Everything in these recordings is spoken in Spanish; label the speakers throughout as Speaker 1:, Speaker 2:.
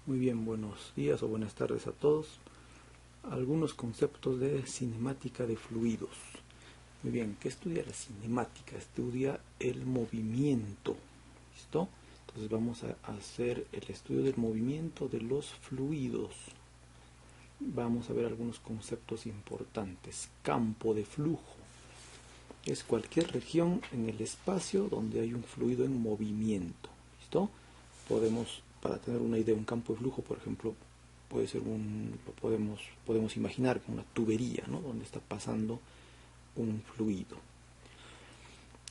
Speaker 1: Muy bien, buenos días o buenas tardes a todos. Algunos conceptos de cinemática de fluidos. Muy bien, ¿qué estudia la cinemática? Estudia el movimiento. ¿Listo? Entonces vamos a hacer el estudio del movimiento de los fluidos. Vamos a ver algunos conceptos importantes. Campo de flujo. Es cualquier región en el espacio donde hay un fluido en movimiento. ¿Listo? Para tener una idea, un campo de flujo, por ejemplo, puede ser podemos imaginar como una tubería, ¿no? Donde está pasando un fluido.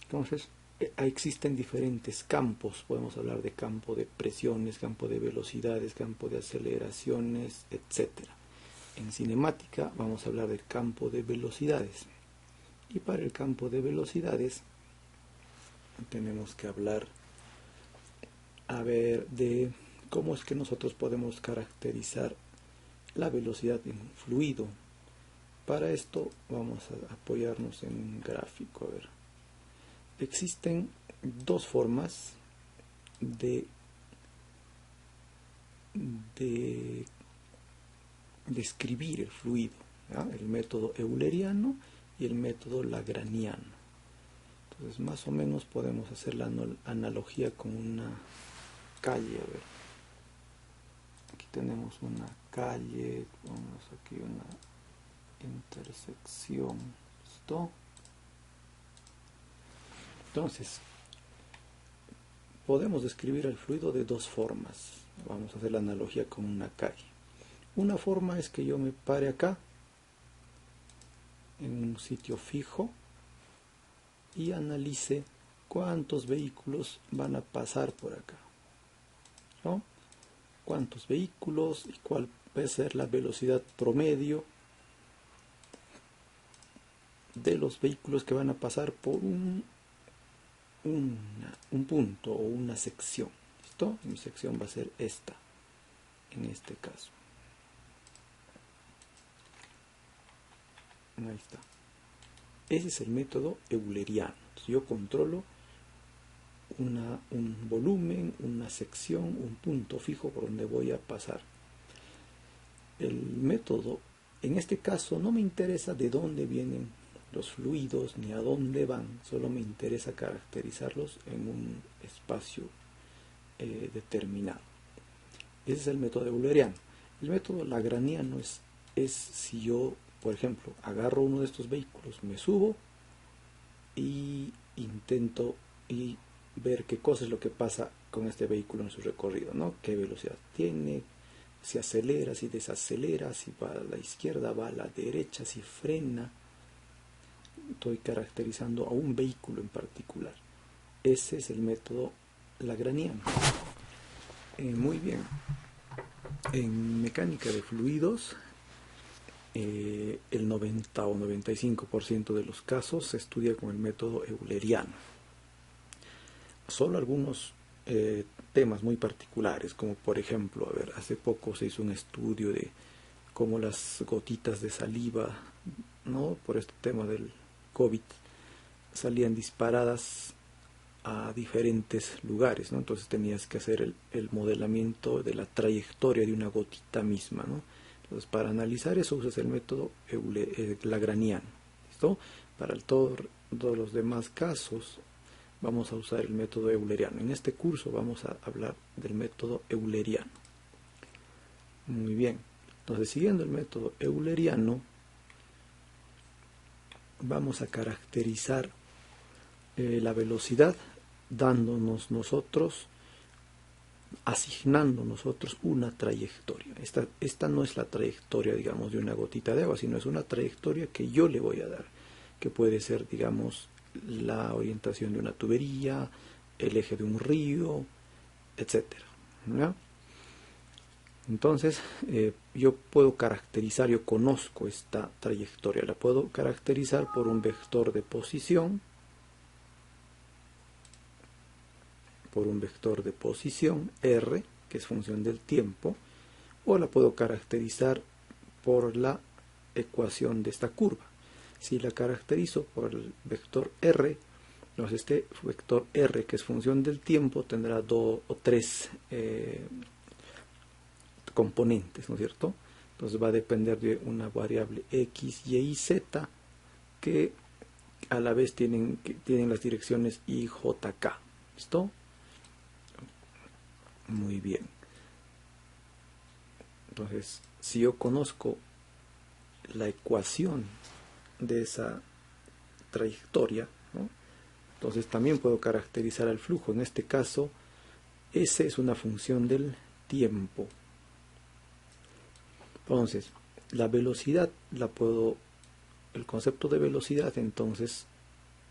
Speaker 1: Entonces, existen diferentes campos. Podemos hablar de campo de presiones, campo de velocidades, campo de aceleraciones, etc. En cinemática vamos a hablar del campo de velocidades. Y para el campo de velocidades tenemos que hablar de cómo es que nosotros podemos caracterizar la velocidad en un fluido. Para esto vamos a apoyarnos en un gráfico. Existen dos formas de describir el fluido, ¿ya? El método euleriano y el método lagrangiano. Entonces más o menos podemos hacer la analogía con una calle. Aquí tenemos una calle, ponemos aquí una intersección. ¿Listo? Entonces podemos describir el fluido de dos formas. Vamos a hacer la analogía con una calle. Una forma es que yo me pare acá en un sitio fijo y analice cuántos vehículos van a pasar por acá, ¿no? Cuántos vehículos y cuál puede ser la velocidad promedio de los vehículos que van a pasar por un punto o una sección. ¿Listo? Mi sección va a ser esta, en este caso. Ahí está. Ese es el método euleriano. Entonces, yo controlo un volumen, una sección, un punto fijo por donde voy a pasar. El método, en este caso, no me interesa de dónde vienen los fluidos ni a dónde van, solo me interesa caracterizarlos en un espacio determinado. Ese es el método euleriano. El método lagrangiano es si yo, por ejemplo, agarro uno de estos vehículos, me subo y intento ver qué cosa es lo que pasa con este vehículo en su recorrido, ¿no? Qué velocidad tiene, si acelera, si desacelera, si va a la izquierda, va a la derecha, si frena. Estoy caracterizando a un vehículo en particular. Ese es el método lagrangiano. Muy bien. En mecánica de fluidos, el 90 o 95% de los casos se estudia con el método euleriano. Solo algunos temas muy particulares, como por ejemplo, hace poco se hizo un estudio de cómo las gotitas de saliva, ¿no? Por este tema del COVID, salían disparadas a diferentes lugares, ¿no? Entonces tenías que hacer el modelamiento de la trayectoria de una gotita misma, ¿no? Entonces para analizar eso usas el método lagrangiano. ¿Listo? Para todos los demás casos vamos a usar el método euleriano. En este curso vamos a hablar del método euleriano. Muy bien. Entonces, siguiendo el método euleriano, vamos a caracterizar la velocidad asignando nosotros una trayectoria. Esta no es la trayectoria, digamos, de una gotita de agua, sino es una trayectoria que yo le voy a dar, que puede ser, digamos, la orientación de una tubería, el eje de un río, etcétera, ¿ya? Entonces, yo conozco esta trayectoria, la puedo caracterizar por un vector de posición, R, que es función del tiempo, o la puedo caracterizar por la ecuación de esta curva. Si la caracterizo por el vector R, entonces este vector R, que es función del tiempo, tendrá dos o tres componentes, ¿no es cierto? Entonces va a depender de una variable x, y z que a la vez tienen las direcciones i, j, k. ¿Listo? Muy bien. Entonces, si yo conozco la ecuación de esa trayectoria, ¿no? Entonces también puedo caracterizar el flujo. En este caso, S es una función del tiempo. Entonces, la velocidad el concepto de velocidad entonces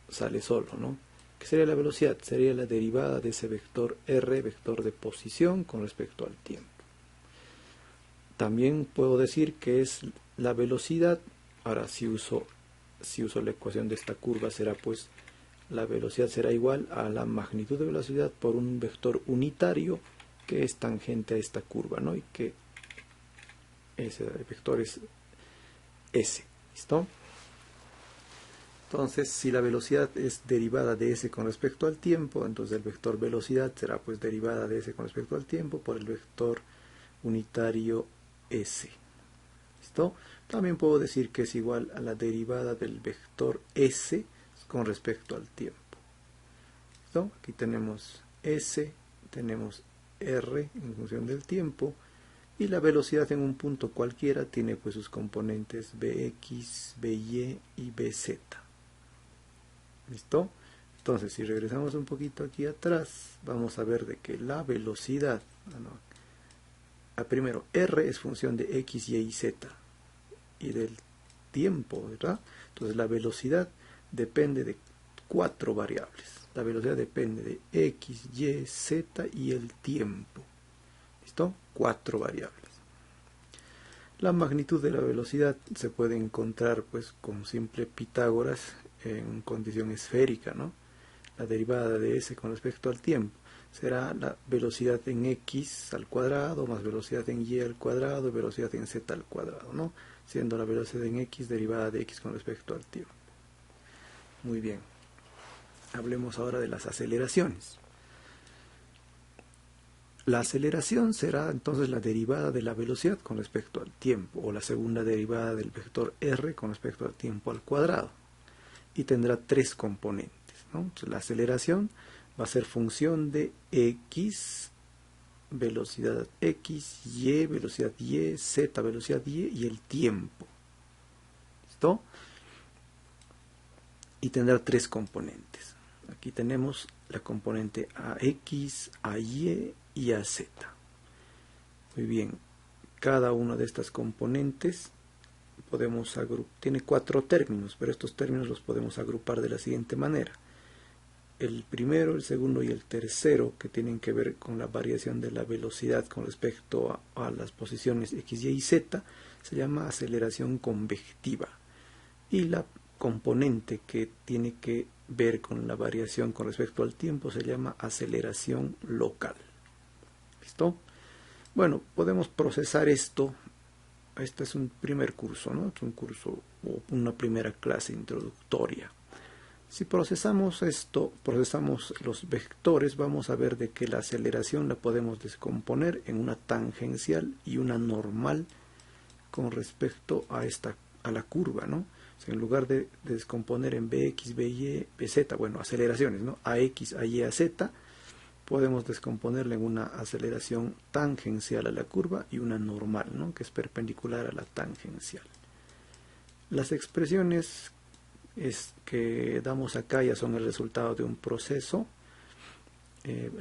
Speaker 1: sale solo, ¿no? ¿Qué sería la velocidad? Sería la derivada de ese vector r, vector de posición, con respecto al tiempo. También puedo decir que es la velocidad. Ahora, si uso la ecuación de esta curva, será pues la velocidad será igual a la magnitud de velocidad por un vector unitario que es tangente a esta curva, ¿no? Y que ese vector es s. ¿Listo? Entonces, si la velocidad es derivada de s con respecto al tiempo, entonces el vector velocidad será pues derivada de s con respecto al tiempo por el vector unitario s. ¿Listo? También puedo decir que es igual a la derivada del vector s con respecto al tiempo. ¿Listo? Aquí tenemos s, tenemos r en función del tiempo, y la velocidad en un punto cualquiera tiene pues sus componentes bx, by y bz. ¿Listo? Entonces, si regresamos un poquito aquí atrás, vamos a ver de que la velocidad, primero, r es función de x, y z y del tiempo, ¿verdad? Entonces, la velocidad depende de 4 variables. La velocidad depende de x, y, z y el tiempo. ¿Listo? 4 variables. La magnitud de la velocidad se puede encontrar pues con simple Pitágoras en condición esférica, ¿no? La derivada de s con respecto al tiempo será la velocidad en x al cuadrado más velocidad en y al cuadrado y velocidad en z al cuadrado, ¿no? Siendo la velocidad en x derivada de x con respecto al tiempo. Muy bien. Hablemos ahora de las aceleraciones. La aceleración será entonces la derivada de la velocidad con respecto al tiempo, o la segunda derivada del vector r con respecto al tiempo al cuadrado, y tendrá 3 componentes, ¿no? Entonces, la aceleración va a ser función de x, velocidad x, y, velocidad y, z, velocidad y el tiempo. ¿Listo? Y tendrá 3 componentes. Aquí tenemos la componente ax, ay y az. Muy bien, cada una de estas componentes tiene 4 términos, pero estos términos los podemos agrupar de la siguiente manera. El primero, el segundo y el tercero, que tienen que ver con la variación de la velocidad con respecto a las posiciones x, y z, se llama aceleración convectiva. Y la componente que tiene que ver con la variación con respecto al tiempo se llama aceleración local. ¿Listo? Bueno, podemos procesar esto. Este es un primer curso, ¿no? Es un curso o una primera clase introductoria. Si procesamos esto, procesamos los vectores, vamos a ver de que la aceleración la podemos descomponer en una tangencial y una normal con respecto a la curva, ¿no? O sea, en lugar de descomponer en bx, by, bz, bueno, aceleraciones, ¿no? Ax, ay, az, podemos descomponerla en una aceleración tangencial a la curva y una normal, ¿no? Que es perpendicular a la tangencial. Las expresiones que damos acá ya son el resultado de un proceso.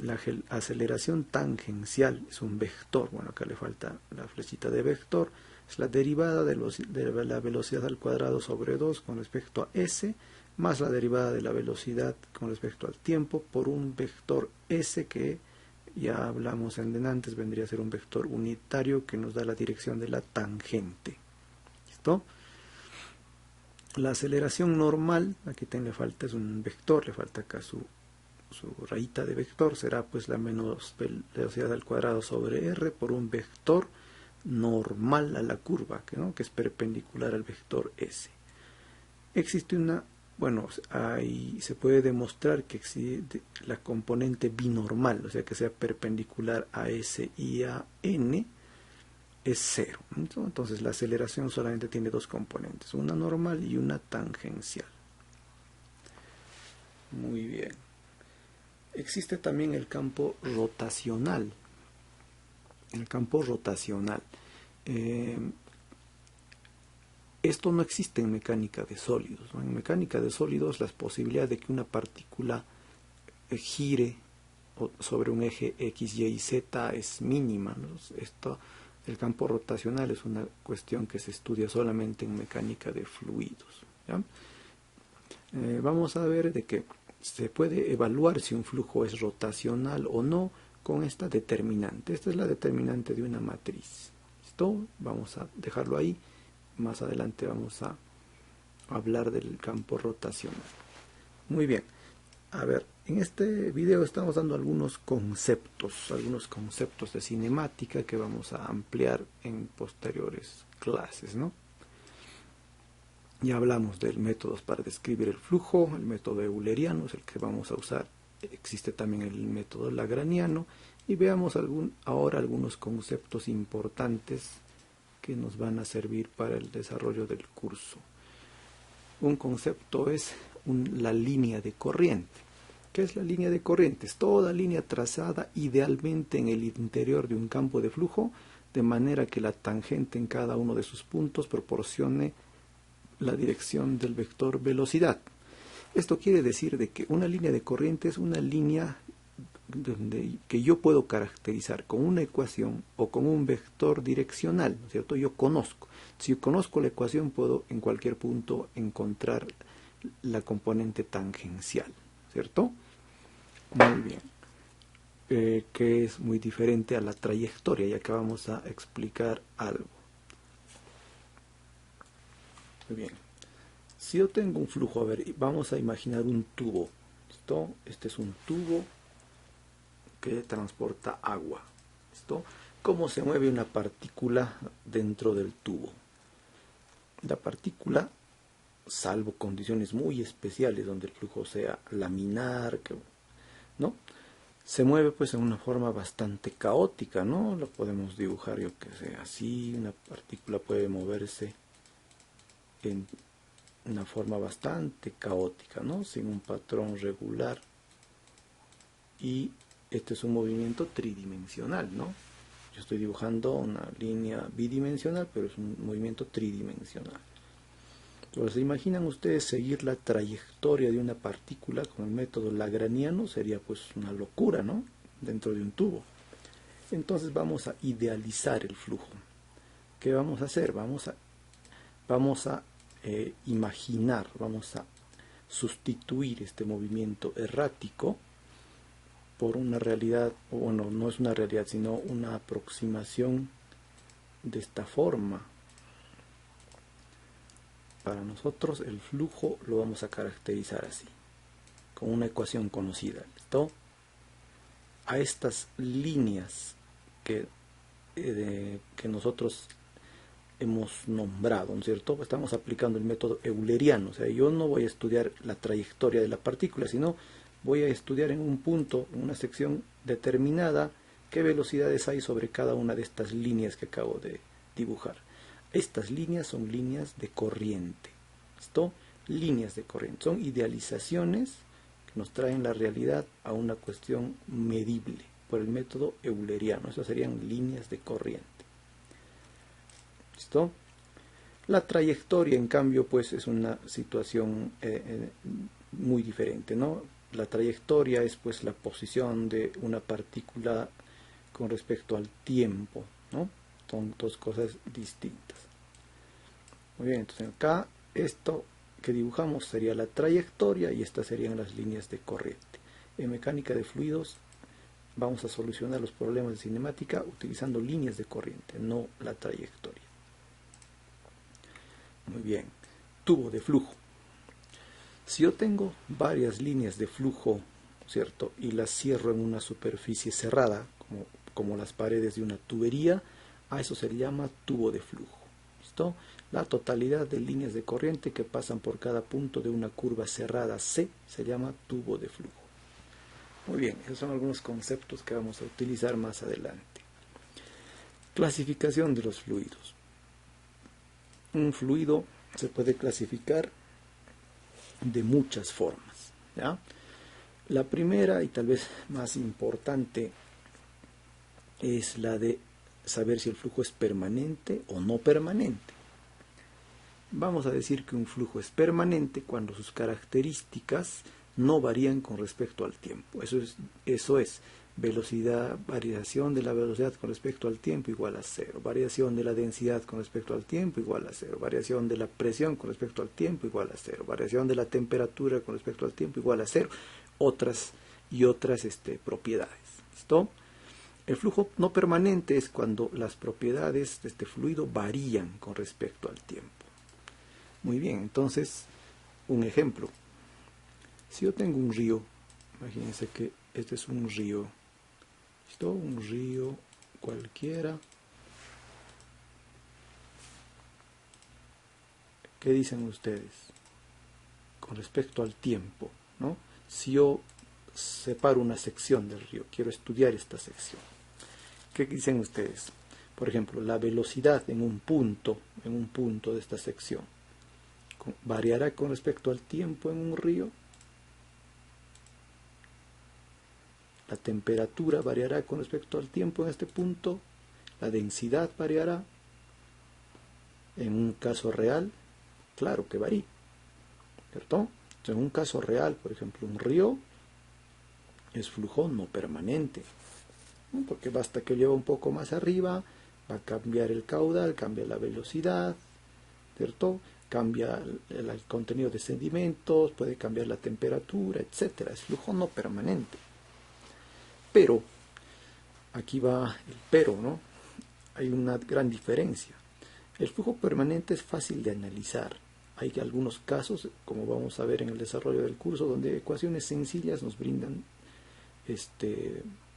Speaker 1: La aceleración tangencial es un vector, bueno, acá le falta la flechita de vector, es la derivada de la velocidad al cuadrado sobre 2 con respecto a s, más la derivada de la velocidad con respecto al tiempo por un vector s que ya hablamos antes, vendría a ser un vector unitario que nos da la dirección de la tangente. ¿Listo? La aceleración normal, aquí le falta, es un vector, le falta acá su rayita de vector, será pues la menos velocidad al cuadrado sobre r por un vector normal a la curva, que es perpendicular al vector s. Existe ahí se puede demostrar que existe la componente binormal, o sea que sea perpendicular a s y a n, es cero. Entonces la aceleración solamente tiene dos componentes, una normal y una tangencial. Muy bien. Existe también el campo rotacional. El campo rotacional. Esto no existe en mecánica de sólidos, ¿no? En mecánica de sólidos, las posibilidades de que una partícula gire sobre un eje X, Y y Z es mínima, ¿no? El campo rotacional es una cuestión que se estudia solamente en mecánica de fluidos, ¿ya? Vamos a ver de que se puede evaluar si un flujo es rotacional o no con esta determinante. Esta es la determinante de una matriz. ¿Listo? Vamos a dejarlo ahí. Más adelante vamos a hablar del campo rotacional. Muy bien. A ver, en este video estamos dando algunos conceptos de cinemática que vamos a ampliar en posteriores clases, ¿no? Ya hablamos del métodos para describir el flujo, el método euleriano es el que vamos a usar. Existe también el método lagrangiano y veamos ahora algunos conceptos importantes que nos van a servir para el desarrollo del curso. Un concepto es la línea de corriente. ¿Qué es la línea de corriente? Es toda línea trazada idealmente en el interior de un campo de flujo, de manera que la tangente en cada uno de sus puntos proporcione la dirección del vector velocidad. Esto quiere decir de que una línea de corriente es una línea que yo puedo caracterizar con una ecuación o con un vector direccional, ¿no es cierto? Yo conozco. Si yo conozco la ecuación, puedo en cualquier punto encontrar la componente tangencial, ¿cierto? Muy bien. Que es muy diferente a la trayectoria, ya que vamos a explicar algo. Muy bien. Si yo tengo un flujo, a ver, vamos a imaginar un tubo. ¿Listo? Este es un tubo que transporta agua. ¿Listo? ¿Cómo se mueve una partícula dentro del tubo? La partícula, salvo condiciones muy especiales donde el flujo sea laminar, ¿no? Se mueve pues en una forma bastante caótica, ¿no? Lo podemos dibujar, yo que sé, así. Una partícula puede moverse en una forma bastante caótica, ¿no? Sin un patrón regular. Y este es un movimiento tridimensional, ¿no? Yo estoy dibujando una línea bidimensional, pero es un movimiento tridimensional. Entonces, ¿se imaginan ustedes seguir la trayectoria de una partícula con el método lagrangiano? Sería pues una locura, ¿no? Dentro de un tubo. Entonces vamos a idealizar el flujo. ¿Qué vamos a hacer? Vamos a imaginar, vamos a sustituir este movimiento errático por una realidad, o bueno, no es una realidad, sino una aproximación de esta forma. Para nosotros el flujo lo vamos a caracterizar así, con una ecuación conocida. ¿Listo? A estas líneas que nosotros hemos nombrado, ¿no es cierto? Estamos aplicando el método euleriano. O sea, yo no voy a estudiar la trayectoria de la partícula, sino voy a estudiar en un punto, en una sección determinada, qué velocidades hay sobre cada una de estas líneas que acabo de dibujar. Estas líneas son líneas de corriente. ¿Listo? Líneas de corriente. Son idealizaciones que nos traen la realidad a una cuestión medible por el método euleriano. Esas serían líneas de corriente. ¿Listo? La trayectoria, en cambio, pues es una situación muy diferente, ¿no? La trayectoria es pues la posición de una partícula con respecto al tiempo, ¿no? Son dos cosas distintas. Muy bien, entonces acá esto que dibujamos sería la trayectoria y estas serían las líneas de corriente. En mecánica de fluidos vamos a solucionar los problemas de cinemática utilizando líneas de corriente, no la trayectoria. Muy bien, tubo de flujo. Si yo tengo varias líneas de flujo, ¿cierto? Y las cierro en una superficie cerrada, como las paredes de una tubería, a eso se le llama tubo de flujo. ¿Listo? La totalidad de líneas de corriente que pasan por cada punto de una curva cerrada C se llama tubo de flujo. Muy bien, esos son algunos conceptos que vamos a utilizar más adelante. Clasificación de los fluidos. Un fluido se puede clasificar de muchas formas, ¿ya? La primera y tal vez más importante es la de saber si el flujo es permanente o no permanente. Vamos a decir que un flujo es permanente cuando sus características no varían con respecto al tiempo. Eso es velocidad, variación de la velocidad con respecto al tiempo igual a cero, variación de la densidad con respecto al tiempo igual a cero, variación de la presión con respecto al tiempo igual a cero, variación de la temperatura con respecto al tiempo igual a cero, otras propiedades. ¿Listo? El flujo no permanente es cuando las propiedades de este fluido varían con respecto al tiempo. Muy bien, entonces, un ejemplo. Si yo tengo un río, imagínense que este es un río, ¿listo? Un río cualquiera. ¿Qué dicen ustedes con respecto al tiempo, ¿no? Si yo separo una sección del río, quiero estudiar esta sección, ¿qué dicen ustedes? Por ejemplo, la velocidad en un punto de esta sección, ¿variará con respecto al tiempo en un río? La temperatura variará con respecto al tiempo en este punto. La densidad variará. En un caso real, claro que varía, ¿cierto? En un caso real, por ejemplo, un río es flujo no permanente, ¿no? Porque basta que lleve un poco más arriba, va a cambiar el caudal, cambia la velocidad, ¿cierto? Cambia el contenido de sedimentos, puede cambiar la temperatura, etc. Es flujo no permanente. Pero, aquí va el pero, ¿no? Hay una gran diferencia. El flujo permanente es fácil de analizar. Hay algunos casos, como vamos a ver en el desarrollo del curso, donde ecuaciones sencillas nos brindan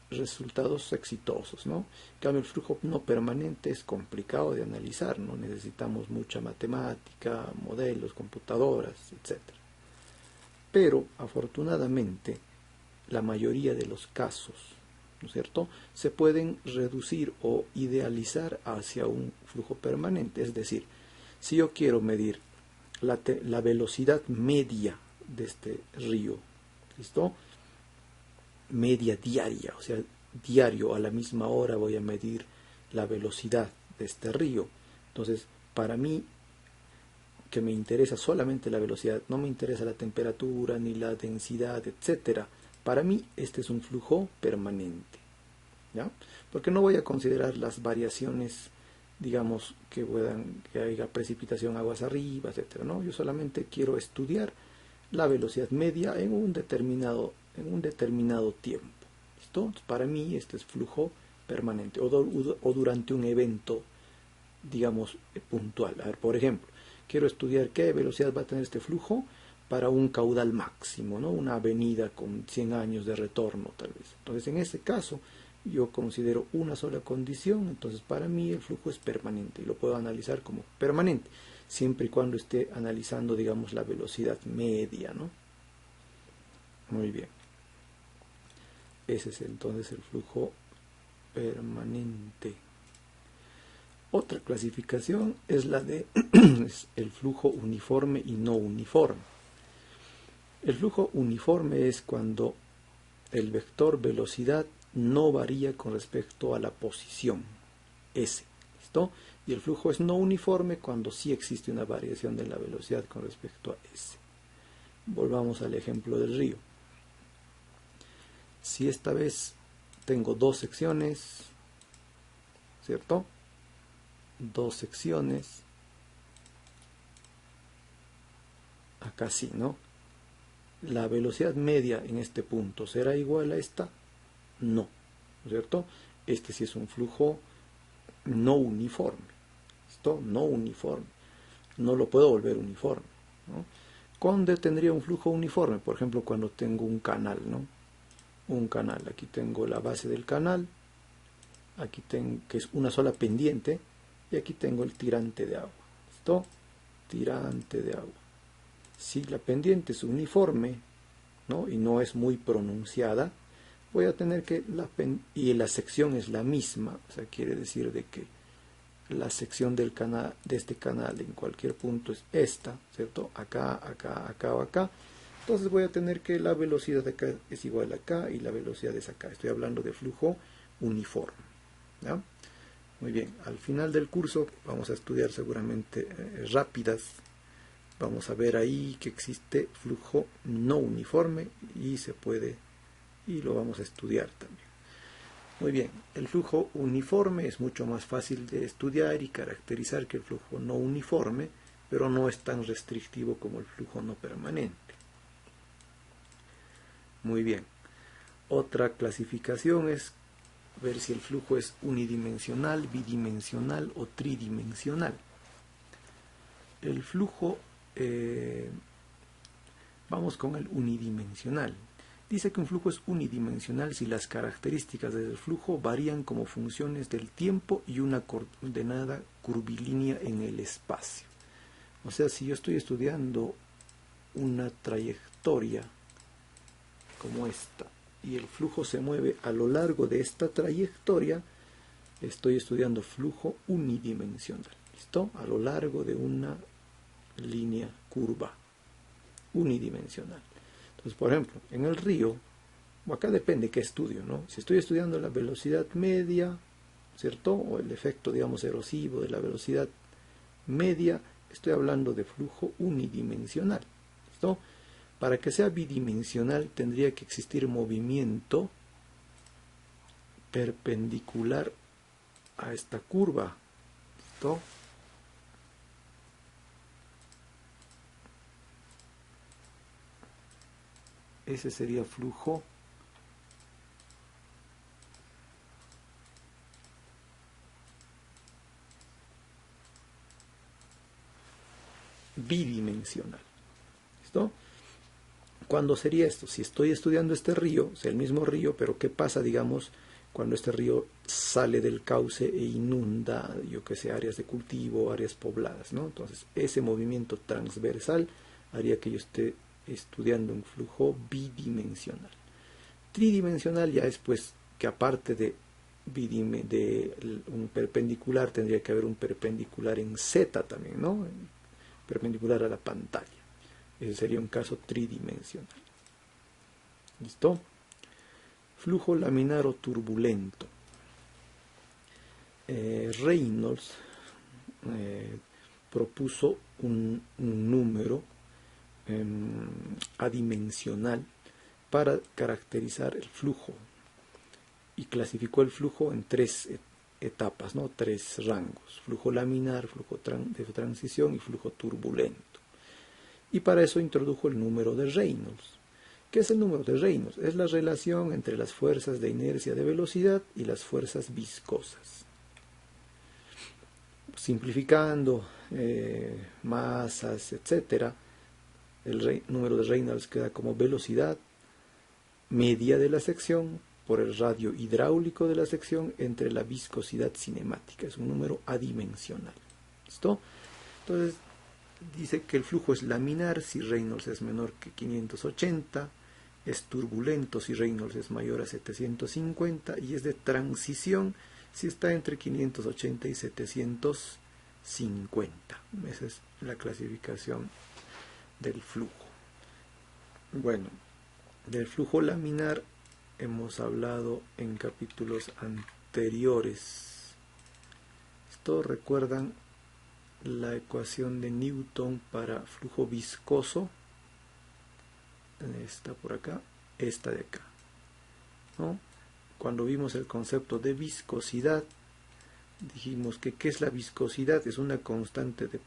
Speaker 1: resultados exitosos, ¿no? En cambio, el flujo no permanente es complicado de analizar, ¿no? Necesitamos mucha matemática, modelos, computadoras, etc. Pero, afortunadamente, la mayoría de los casos, ¿no es cierto?, se pueden reducir o idealizar hacia un flujo permanente. Es decir, si yo quiero medir la velocidad media de este río, ¿listo?, media diaria, o sea, diario a la misma hora voy a medir la velocidad de este río. Entonces, para mí, que me interesa solamente la velocidad, no me interesa la temperatura, ni la densidad, etcétera. Para mí, este es un flujo permanente, ¿ya? Porque no voy a considerar las variaciones, digamos, que haya precipitación aguas arriba, etcétera, ¿no? Yo solamente quiero estudiar la velocidad media en un determinado tiempo. ¿Listo? Entonces, para mí, este es flujo permanente, o durante un evento, digamos, puntual. A ver, por ejemplo, quiero estudiar qué velocidad va a tener este flujo para un caudal máximo, ¿no? Una avenida con 100 años de retorno, tal vez. Entonces, en este caso, yo considero una sola condición, entonces para mí el flujo es permanente y lo puedo analizar como permanente, siempre y cuando esté analizando, digamos, la velocidad media, ¿no? Muy bien. Ese es entonces el flujo permanente. Otra clasificación es la de el flujo uniforme y no uniforme. El flujo uniforme es cuando el vector velocidad no varía con respecto a la posición S. ¿Listo? Y el flujo es no uniforme cuando sí existe una variación de la velocidad con respecto a S. Volvamos al ejemplo del río. Si esta vez tengo dos secciones, ¿cierto? Dos secciones. Acá sí, ¿no? La velocidad media en este punto será igual a esta. No, ¿no es cierto? Este sí es un flujo no uniforme. ¿Listo? No uniforme. No lo puedo volver uniforme, ¿no? ¿Cuándo tendría un flujo uniforme? Por ejemplo, cuando tengo un canal, ¿no? Un canal. Aquí tengo la base del canal. Aquí tengo, que es una sola pendiente. Y aquí tengo el tirante de agua. ¿Listo? Tirante de agua. Si la pendiente es uniforme, ¿no?, y no es muy pronunciada, voy a tener que y la sección es la misma, o sea, quiere decir de que la sección del canal, de este canal en cualquier punto es esta, ¿cierto? Acá, acá, acá o acá. Entonces voy a tener que la velocidad de acá es igual a acá y la velocidad es acá. Estoy hablando de flujo uniforme, ¿ya? Muy bien, al final del curso vamos a estudiar seguramente rápidas. Vamos a ver ahí que existe flujo no uniforme y se puede, y lo vamos a estudiar también. Muy bien, el flujo uniforme es mucho más fácil de estudiar y caracterizar que el flujo no uniforme, pero no es tan restrictivo como el flujo no permanente. Muy bien, otra clasificación es ver si el flujo es unidimensional, bidimensional o tridimensional. El flujo, vamos con el unidimensional. Dice que un flujo es unidimensional si las características del flujo varían como funciones del tiempo y una coordenada curvilínea en el espacio. O sea, si yo estoy estudiando una trayectoria como esta y el flujo se mueve a lo largo de esta trayectoria, estoy estudiando flujo unidimensional. ¿Listo? A lo largo de una línea curva unidimensional. Entonces, por ejemplo, en el río, acá depende qué estudio, ¿no? Si estoy estudiando la velocidad media, ¿cierto? O el efecto, digamos, erosivo de la velocidad media, estoy hablando de flujo unidimensional, ¿listo? Para que sea bidimensional tendría que existir movimiento perpendicular a esta curva, ¿listo? Ese sería flujo bidimensional. ¿Listo? ¿Cuándo sería esto? Si estoy estudiando este río, es el mismo río, pero ¿qué pasa, digamos, cuando este río sale del cauce e inunda, yo que sé, áreas de cultivo, áreas pobladas, ¿no? Entonces, ese movimiento transversal haría que yo esté estudiando un flujo bidimensional. Tridimensional ya es pues que aparte de un perpendicular tendría que haber un perpendicular en Z también, ¿no? Perpendicular a la pantalla. Ese sería un caso tridimensional. ¿Listo? Flujo laminar o turbulento. Reynolds propuso un número adimensional para caracterizar el flujo y clasificó el flujo en tres etapas, ¿no? Tres rangos: flujo laminar, flujo de transición y flujo turbulento. Y para eso introdujo el número de Reynolds. ¿Qué es el número de Reynolds? Es la relación entre las fuerzas de inercia de velocidad y las fuerzas viscosas. Simplificando masas, etc., el número de Reynolds queda como velocidad media de la sección por el radio hidráulico de la sección entre la viscosidad cinemática. Es un número adimensional. ¿Listo? Entonces, dice que el flujo es laminar si Reynolds es menor que 580, es turbulento si Reynolds es mayor a 750 y es de transición si está entre 580 y 750. Esa es la clasificación del flujo. Bueno, del flujo laminar hemos hablado en capítulos anteriores. Esto recuerdan la ecuación de Newton para flujo viscoso. Esta por acá, esta de acá, ¿no? Cuando vimos el concepto de viscosidad, dijimos que ¿qué es la viscosidad? Es una constante de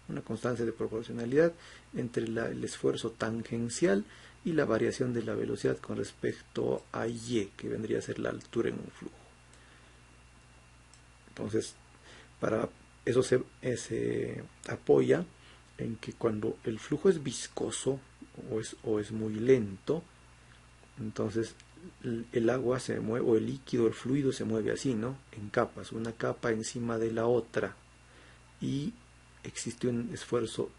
Speaker 1: una constante de proporcionalidad entre el esfuerzo tangencial y la variación de la velocidad con respecto a y, que vendría a ser la altura en un flujo. Entonces, para eso se apoya en que cuando el flujo es viscoso o es muy lento, entonces el agua se mueve, o el líquido, el fluido se mueve así, ¿no? En capas, una capa encima de la otra, y existe un esfuerzo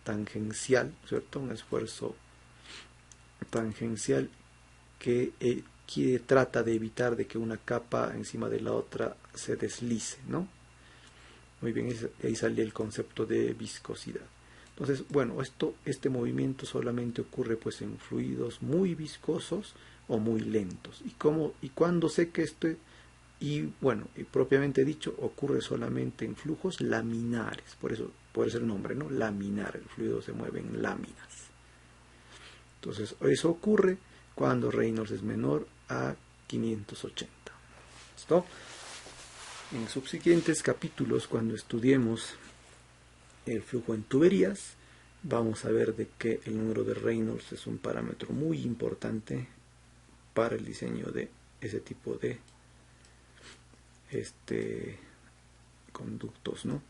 Speaker 1: tangencial, ¿cierto? Un esfuerzo tangencial que trata de evitar de que una capa encima de la otra se deslice, ¿no? Muy bien, ahí sale el concepto de viscosidad. Entonces, bueno, este movimiento solamente ocurre pues en fluidos muy viscosos o muy lentos. ¿Y cuándo sé que y bueno, y propiamente dicho, ocurre solamente en flujos laminares? Por eso el nombre, ¿no? Laminar, el fluido se mueve en láminas. Entonces, eso ocurre cuando Reynolds es menor a 580. ¿Listo? En subsiguientes capítulos, cuando estudiemos el flujo en tuberías, vamos a ver de que el número de Reynolds es un parámetro muy importante para el diseño de ese tipo de conductos, ¿no?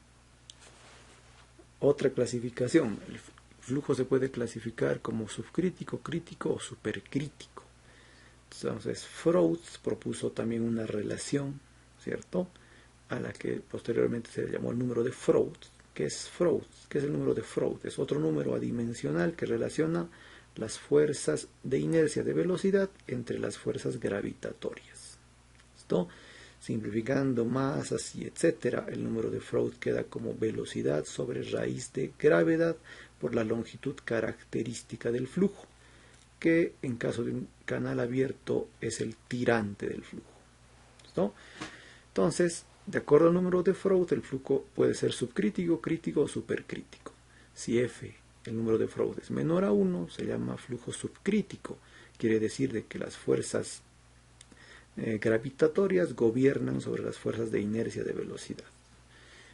Speaker 1: Otra clasificación: el flujo se puede clasificar como subcrítico, crítico o supercrítico. Entonces Freud propuso también una relación, ¿cierto?, a la que posteriormente se le llamó el número de Freud. ¿Qué es Freud? ¿Qué es el número de Freud? Es otro número adimensional que relaciona las fuerzas de inercia de velocidad entre las fuerzas gravitatorias. ¿Listo? Simplificando masas y etcétera, el número de Freud queda como velocidad sobre raíz de gravedad por la longitud característica del flujo, que en caso de un canal abierto es el tirante del flujo. ¿Listo? Entonces, de acuerdo al número de Freud, el flujo puede ser subcrítico, crítico o supercrítico. Si F, el número de Freud, es menor a 1, se llama flujo subcrítico. Quiere decir de que las fuerzas gravitatorias gobiernan sobre las fuerzas de inercia de velocidad.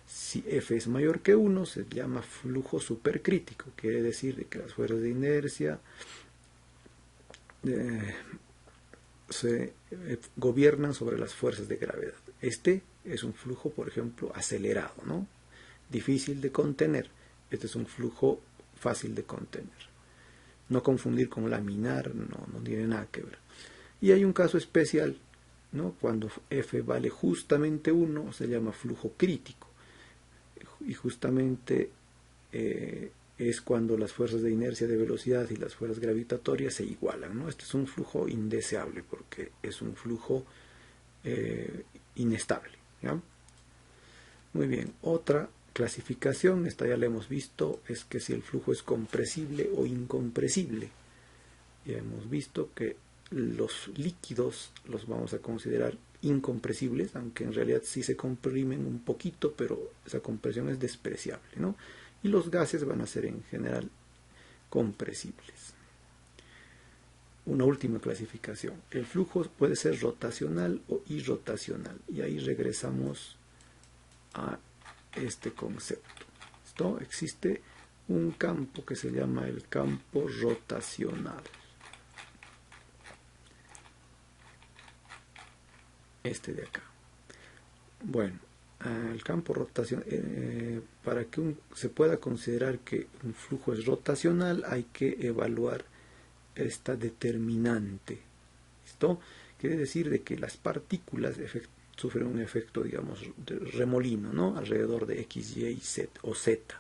Speaker 1: Si F es mayor que 1, se llama flujo supercrítico. Quiere decir de que las fuerzas de inercia se gobiernan sobre las fuerzas de gravedad. Este es un flujo, por ejemplo, acelerado, ¿no? Difícil de contener. Este es un flujo fácil de contener. No confundir con laminar, no tiene nada que ver. Y hay un caso especial, ¿no? Cuando F vale justamente 1, se llama flujo crítico. Y justamente es cuando las fuerzas de inercia de velocidad y las fuerzas gravitatorias se igualan, ¿no? Este es un flujo indeseable porque es un flujo inestable, ¿ya? Muy bien, otra clasificación, esta ya la hemos visto, es que si el flujo es compresible o incompresible. Ya hemos visto que los líquidos los vamos a considerar incompresibles, aunque en realidad sí se comprimen un poquito, pero esa compresión es despreciable, ¿no? Y los gases van a ser en general compresibles. Una última clasificación: el flujo puede ser rotacional o irrotacional, y ahí regresamos a este concepto. ¿Listo? Existe un campo que se llama el campo rotacional. Este de acá. Bueno, el campo rotacional, para que se pueda considerar que un flujo es rotacional, hay que evaluar esta determinante. ¿Listo? Quiere decir de que las partículas sufren un efecto, digamos, de remolino, ¿no?, alrededor de X, Y, Z o Z.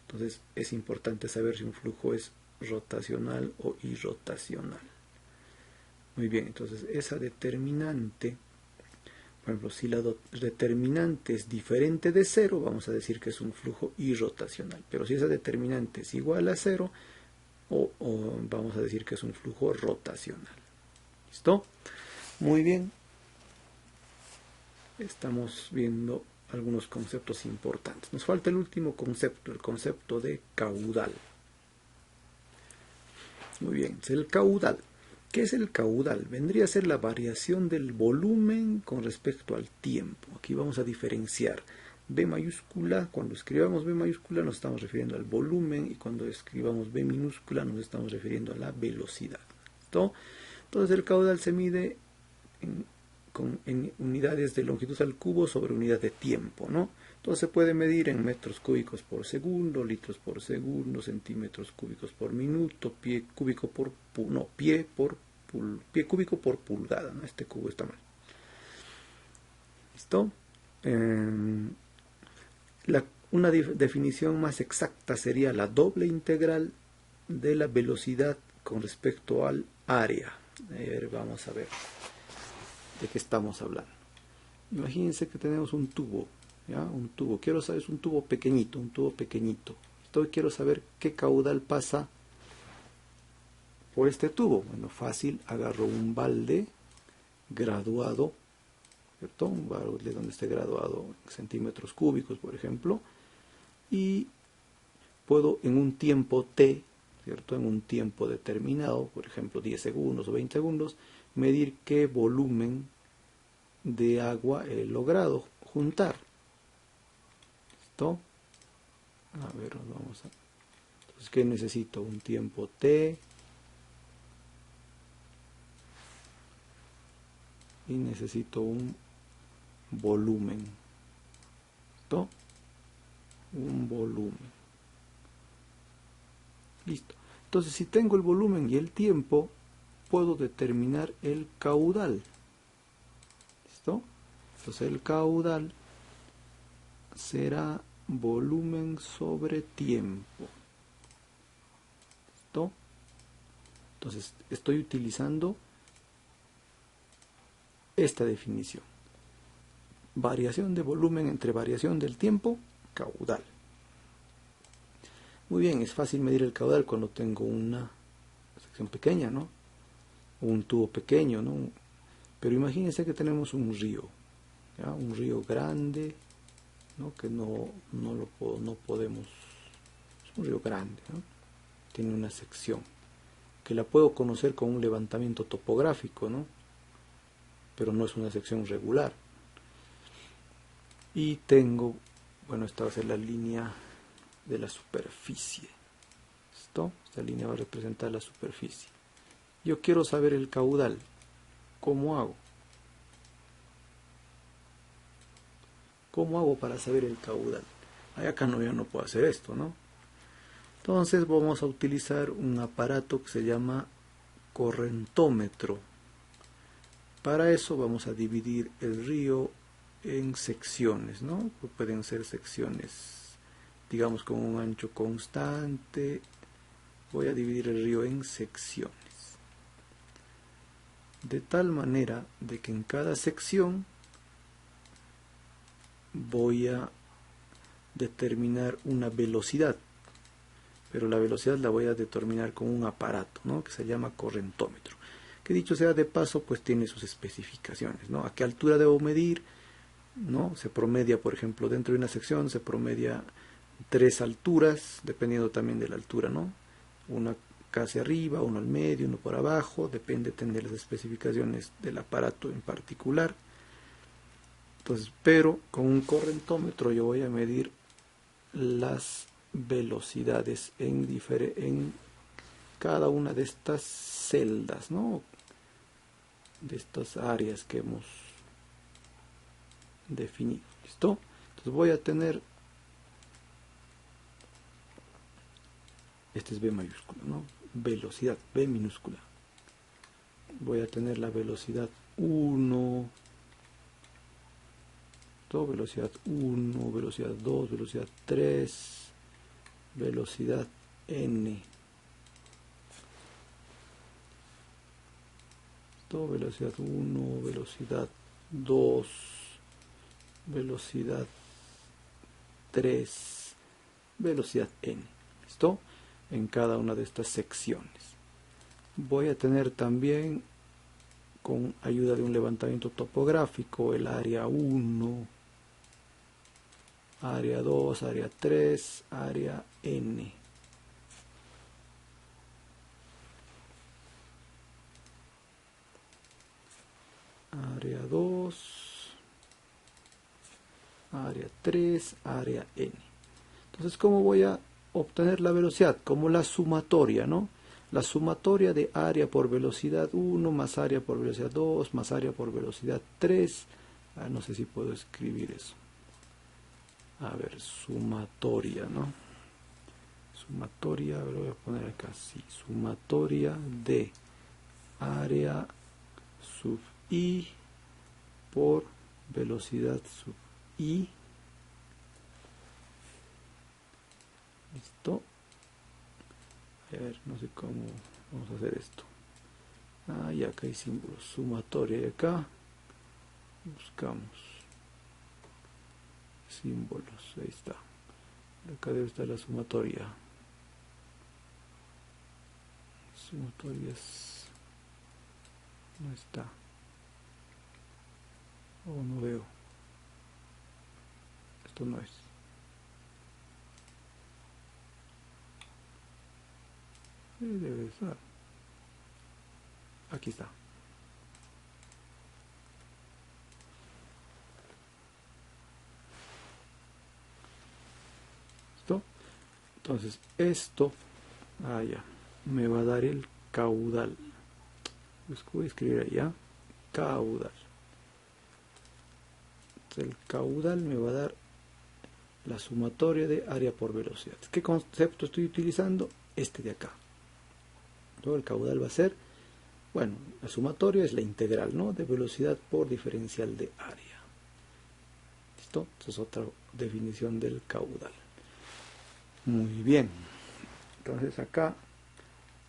Speaker 1: Entonces es importante saber si un flujo es rotacional o irrotacional. Muy bien, entonces esa determinante, por ejemplo, si la determinante es diferente de 0, vamos a decir que es un flujo irrotacional. Pero si esa determinante es igual a 0, o vamos a decir que es un flujo rotacional. ¿Listo? Muy bien. Estamos viendo algunos conceptos importantes. Nos falta el último concepto, el concepto de caudal. Muy bien, es el caudal. ¿Qué es el caudal? Vendría a ser la variación del volumen con respecto al tiempo. Aquí vamos a diferenciar B mayúscula. Cuando escribamos B mayúscula nos estamos refiriendo al volumen, y cuando escribamos B minúscula nos estamos refiriendo a la velocidad. ¿Listo? Entonces el caudal se mide en unidades de longitud al cubo sobre unidad de tiempo, ¿no? Entonces se puede medir en metros cúbicos por segundo, litros por segundo, centímetros cúbicos por minuto, pie cúbico por pie cúbico por pulgada, ¿no? Este cubo está mal. ¿Listo? Una definición más exacta sería la doble integral de la velocidad con respecto al área. Vamos a ver de qué estamos hablando. Imagínense que tenemos un tubo, ¿ya? Un tubo, quiero saber, es un tubo pequeñito, Entonces quiero saber qué caudal pasa por este tubo. Bueno, fácil, agarro un balde graduado, ¿cierto? Un balde donde esté graduado en centímetros cúbicos, por ejemplo, y puedo en un tiempo t, ¿cierto? En un tiempo determinado, por ejemplo 10 segundos o 20 segundos, medir qué volumen de agua he logrado juntar. ¿Listo? A ver, vamos a... Entonces, ¿qué necesito? Un tiempo t y necesito un volumen. ¿Listo? Un volumen. Listo. Entonces, si tengo el volumen y el tiempo, puedo determinar el caudal. ¿Listo? Entonces, el caudal será volumen sobre tiempo. ¿Listo? Entonces, estoy utilizando esta definición. Variación de volumen entre variación del tiempo, caudal. Muy bien, es fácil medir el caudal cuando tengo una sección pequeña, ¿no? Un tubo pequeño, ¿no? Pero imagínense que tenemos un río, ¿ya? Un río grande, ¿no? Que no podemos, es un río grande, ¿no? Tiene una sección que la puedo conocer con un levantamiento topográfico, ¿no? Pero no es una sección regular. Y tengo, bueno, esta va a ser la línea de la superficie. ¿Listo? Esta línea va a representar la superficie. Yo quiero saber el caudal. ¿Cómo hago? ¿Cómo hago para saber el caudal? Acá no, yo no puedo hacer esto, ¿no? Entonces vamos a utilizar un aparato que se llama correntómetro. Para eso vamos a dividir el río en secciones, ¿no? Pueden ser secciones, digamos, con un ancho constante. Voy a dividir el río en secciones, de tal manera de que en cada sección voy a determinar una velocidad, pero la velocidad la voy a determinar con un aparato, ¿no? Que se llama correntómetro, que dicho sea de paso, pues tiene sus especificaciones, ¿no? A qué altura debo medir, ¿no? Se promedia, por ejemplo, dentro de una sección se promedia 3 alturas, dependiendo también de la altura, ¿no? Una casi arriba, uno al medio, uno por abajo, depende de las especificaciones del aparato en particular. Entonces, pero con un correntómetro yo voy a medir las velocidades en cada una de estas celdas, ¿no? De estas áreas que hemos definido. ¿Listo? Entonces voy a tener, este es B mayúscula, ¿no? Velocidad, B minúscula. Voy a tener la velocidad 1, velocidad 1, velocidad 2, velocidad 3, velocidad n. Velocidad 1, velocidad 2, velocidad 3, velocidad n. ¿Listo? En cada una de estas secciones. Voy a tener también, con ayuda de un levantamiento topográfico, el área 1, área 2, área 3, área n. Área 2, área 3, área n. Entonces, ¿cómo voy a obtener la velocidad? Como la sumatoria, ¿no? La sumatoria de área por velocidad 1 más área por velocidad 2 más área por velocidad 3. No sé si puedo escribir eso. A ver, sumatoria, ¿no? Sumatoria, lo voy a poner acá, sí. Sumatoria de área sub i por velocidad sub i. ¿Listo? A ver, no sé cómo vamos a hacer esto. Y acá hay símbolos, sumatoria, y acá buscamos símbolos, ahí está, acá debe estar la sumatoria. Sumatorias no está, no veo, esto no es. Debe estar, aquí está. ¿Listo? Entonces esto ya me va a dar el caudal. Voy a escribir allá caudal. Entonces, el caudal me va a dar la sumatoria de área por velocidad. ¿Qué concepto estoy utilizando? Este de acá. Todo el caudal va a ser, bueno, la sumatoria es la integral, ¿no?, de velocidad por diferencial de área. ¿Listo? Esa es otra definición del caudal. Muy bien. Entonces acá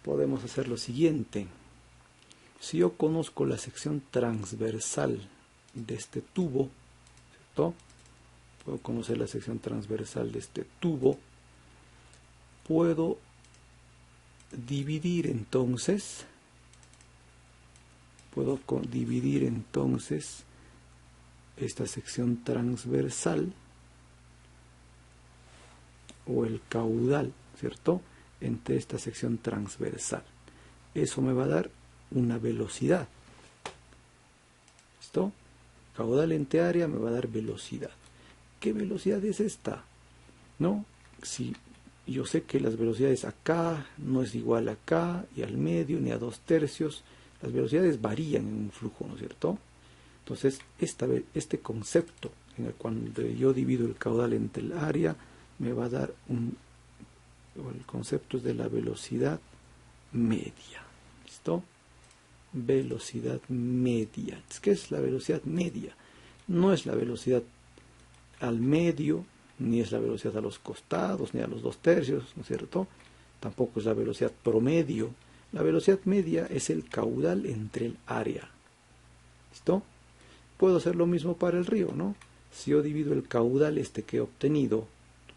Speaker 1: podemos hacer lo siguiente. Si yo conozco la sección transversal de este tubo, ¿cierto? Puedo conocer la sección transversal de este tubo. Puedo dividir entonces, esta sección transversal o el caudal, ¿cierto?, entre esta sección transversal. Eso me va a dar una velocidad. ¿Listo? Caudal entre área me va a dar velocidad. ¿Qué velocidad es esta? ¿No? Si yo sé que las velocidades acá no es igual a acá y al medio ni a 2/3. Las velocidades varían en un flujo, ¿no es cierto? Entonces este concepto en el cuando yo divido el caudal entre el área me va a dar el concepto es de la velocidad media. ¿Listo? Velocidad media. ¿Qué es la velocidad media? No es la velocidad al medio, ni es la velocidad a los costados, ni a los 2/3, ¿no es cierto? Tampoco es la velocidad promedio. La velocidad media es el caudal entre el área. ¿Listo? Puedo hacer lo mismo para el río, ¿no? Si yo divido el caudal que he obtenido,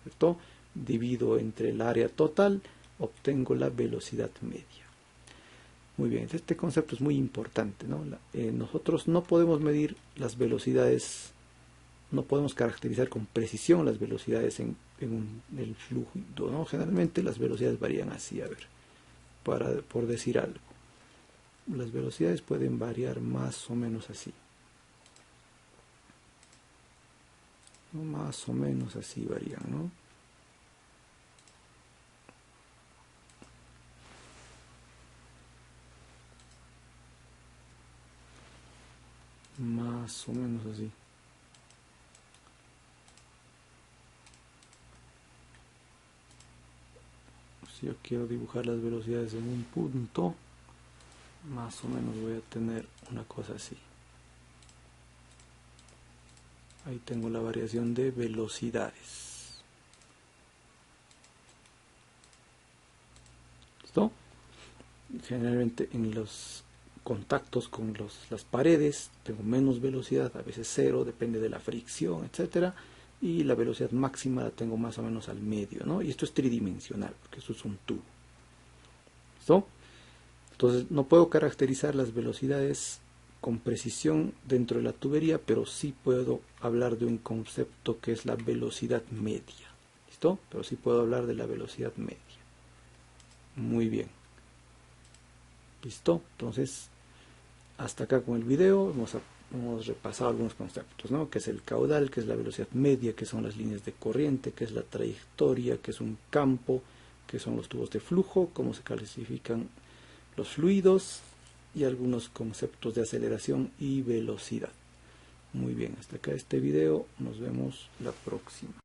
Speaker 1: ¿cierto?, divido entre el área total, obtengo la velocidad media. Muy bien, este concepto es muy importante, ¿no? Nosotros no podemos medir las velocidades, no podemos caracterizar con precisión las velocidades en el fluido, ¿no? Generalmente las velocidades varían así, a ver, por decir algo. Las velocidades pueden variar más o menos así. ¿No? Más o menos así varían, ¿no? Más o menos así. Si yo quiero dibujar las velocidades en un punto, más o menos voy a tener una cosa así. Ahí tengo la variación de velocidades. ¿Listo? Generalmente en los contactos con las paredes tengo menos velocidad, a veces 0, depende de la fricción, etcétera, y la velocidad máxima la tengo más o menos al medio, ¿no? Y esto es tridimensional, porque esto es un tubo. ¿Listo? Entonces no puedo caracterizar las velocidades con precisión dentro de la tubería, pero sí puedo hablar de un concepto que es la velocidad media. ¿Listo? Pero sí puedo hablar de la velocidad media. Muy bien. ¿Listo? Entonces, hasta acá con el video hemos repasado algunos conceptos, ¿no? Que es el caudal, que es la velocidad media, que son las líneas de corriente, que es la trayectoria, que es un campo, que son los tubos de flujo, cómo se clasifican los fluidos y algunos conceptos de aceleración y velocidad. Muy bien, hasta acá este video, nos vemos la próxima.